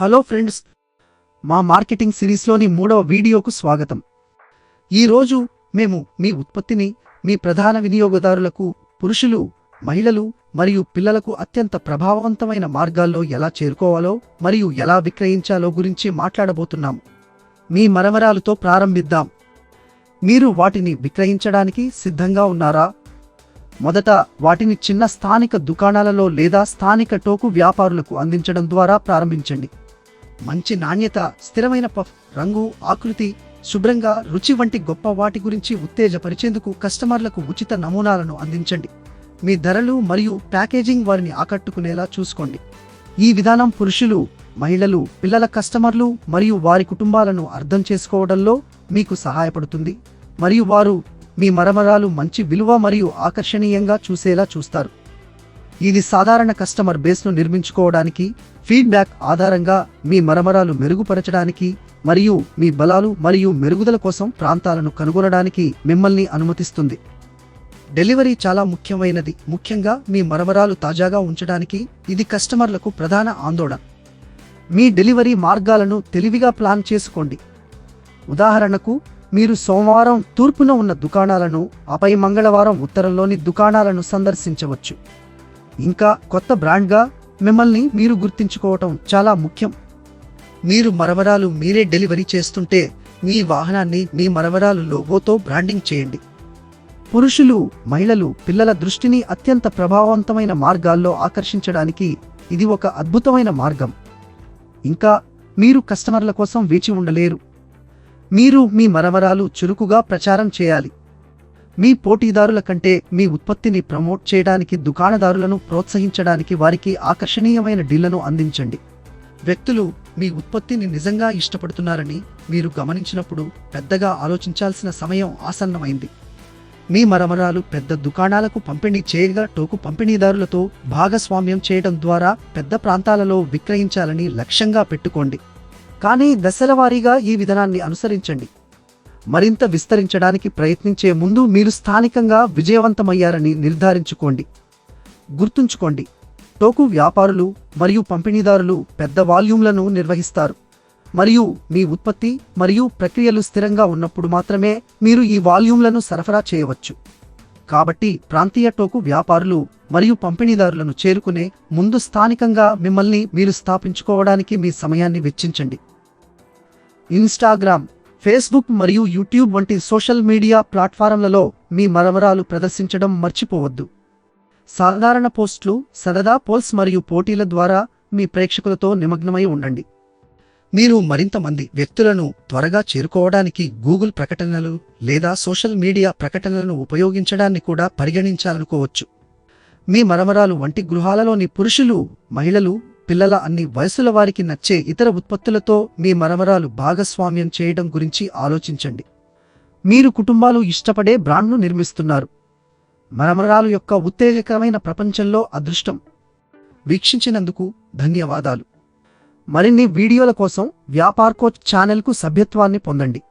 Hello friends, మా marketing సిరీస్లోని 3వ వీడియోకు స్వాగతం. ఈరోజు మేము మీ ఉత్పత్తిని మీ ప్రధాన వినియోగదారులకు, పురుషులు, మహిళలు మరియు పిల్లలకు అత్యంత ప్రభావవంతమైన మార్గాల్లో ఎలా చేరుకోవాలో మరియు ఎలా విక్రయించాలో గురించి మాట్లాడబోతున్నాము. మీ మరమరాలతో ప్రారంభిద్దాం. మీరు వాటిని విక్రయించడానికి సిద్ధంగా ఉన్నారా? మొదట వాటిని చిన్న స్థానిక దుకాణాలలో లేదా స్థానిక టోకు వ్యాపారులకు అందించడం ద్వారా ప్రారంభించండి. మంచి నాణ్యత, స్థిరమైన పఫ్, రంగు, ఆకృతి, శుభ్రంగా, రుచి వంటి గొప్ప వాటి గురించి ఉత్తేజపరిచేందుకు కస్టమర్లకు ఉచిత నమూనాలను అందించండి. మీ ధరలు మరియు ప్యాకేజింగ్ వారిని ఆకట్టుకునేలా చూసుకోండి. ఈ విధానం పురుషులు, మహిళలు, పిల్లల కస్టమర్లు మరియు వారి కుటుంబాలను అర్థం చేసుకోవడంలో మీకు సహాయపడుతుంది మరియు వారు మీ మరమరాలు మంచి విలువ మరియు ఆకర్షణీయంగా చూసేలా చూస్తారు. ఇది సాధారణ కస్టమర్ బేస్ను నిర్మించుకోవడానికి, ఫీడ్బ్యాక్ ఆధారంగా మీ మరమరాలు మెరుగుపరచడానికి మరియు మీ బలాలు మరియు మెరుగుదల కోసం ప్రాంతాలను కనుగొనడానికి మిమ్మల్ని అనుమతిస్తుంది. డెలివరీ చాలా ముఖ్యమైనది, ముఖ్యంగా మీ మరమరాలు తాజాగా ఉంచడానికి. ఇది కస్టమర్లకు ప్రధాన ఆందోళన. మీ డెలివరీ మార్గాలను తెలివిగా ప్లాన్ చేసుకోండి. ఉదాహరణకు, మీరు సోమవారం తూర్పున ఉన్న దుకాణాలను, ఆపై మంగళవారం ఉత్తరంలోని దుకాణాలను సందర్శించవచ్చు. ఇంకా కొత్త బ్రాండ్గా మిమ్మల్ని మీరు గుర్తించుకోవటం చాలా ముఖ్యం. మీరు మరమరాలు మీరే డెలివరీ చేస్తుంటే, మీ వాహనాన్ని మీ మరమరాలు లోగోతో బ్రాండింగ్ చేయండి. పురుషులు, మహిళలు, పిల్లల దృష్టిని అత్యంత ప్రభావవంతమైన మార్గాల్లో ఆకర్షించడానికి ఇది ఒక అద్భుతమైన మార్గం. ఇంకా మీరు కస్టమర్ల కోసం వేచి ఉండలేరు. మీరు మీ మరమరాలు చురుకుగా ప్రచారం చేయాలి. మీ పోటీదారుల కంటే మీ ఉత్పత్తిని ప్రమోట్ చేయడానికి, దుకాణదారులను ప్రోత్సహించడానికి వారికి ఆకర్షణీయమైన డీళ్లను అందించండి. వ్యక్తులు మీ ఉత్పత్తిని నిజంగా ఇష్టపడుతున్నారని మీరు గమనించినప్పుడు పెద్దగా ఆలోచించాల్సిన సమయం ఆసన్నమైంది. మీ మరమరాలు పెద్ద దుకాణాలకు పంపిణీ చేయగా టోకు పంపిణీదారులతో భాగస్వామ్యం చేయడం ద్వారా పెద్ద ప్రాంతాలలో విక్రయించాలని లక్ష్యంగా పెట్టుకోండి. కానీ దశలవారీగా ఈ విధానాన్ని అనుసరించండి. మరింత విస్తరించడానికి ప్రయత్నించే ముందు మీరు స్థానికంగా విజయవంతమయ్యారని నిర్ధారించుకోండి. గుర్తుంచుకోండి, టోకు వ్యాపారులు మరియు పంపిణీదారులు పెద్ద వాల్యూమ్లను నిర్వహిస్తారు మరియు మీ ఉత్పత్తి మరియు ప్రక్రియలు స్థిరంగా ఉన్నప్పుడు మాత్రమే మీరు ఈ వాల్యూమ్లను సరఫరా చేయవచ్చు. కాబట్టి ప్రాంతీయ టోకు వ్యాపారులు మరియు పంపిణీదారులను చేరుకునే ముందు స్థానికంగా మిమ్మల్ని మీరు స్థాపించుకోవడానికి మీ సమయాన్ని వెచ్చించండి. ఇన్స్టాగ్రామ్, ఫేస్బుక్ మరియు యూట్యూబ్ వంటి సోషల్ మీడియా ప్లాట్ఫారంలలో మీ మరమరాలు ప్రదర్శించడం మర్చిపోవద్దు. సాధారణ పోస్టులు, సరదా పోల్స్ మరియు పోటీల ద్వారా మీ ప్రేక్షకులతో నిమగ్నమై ఉండండి. మీరు మరింత మంది వ్యక్తులను త్వరగా చేరుకోవడానికి గూగుల్ ప్రకటనలు లేదా సోషల్ మీడియా ప్రకటనలను ఉపయోగించడాన్ని కూడా పరిగణించాలనుకోవచ్చు. మీ మరమరాలు వంటి గృహాలలోని పురుషులు, మహిళలు, పిల్లల అన్ని వయసుల వారికి నచ్చే ఇతర ఉత్పత్తులతో మీ మరమరాలు భాగస్వామ్యం చేయడం గురించి ఆలోచించండి. మీరు కుటుంబాలు ఇష్టపడే బ్రాండ్ను నిర్మిస్తున్నారు. మరమరాలు యొక్క ఉత్తేజకరమైన ప్రపంచంలో అదృష్టం. వీక్షించినందుకు ధన్యవాదాలు. మరిన్ని వీడియోల కోసం వ్యాపార్ కోచ్ ఛానల్కు సభ్యత్వాన్ని పొందండి.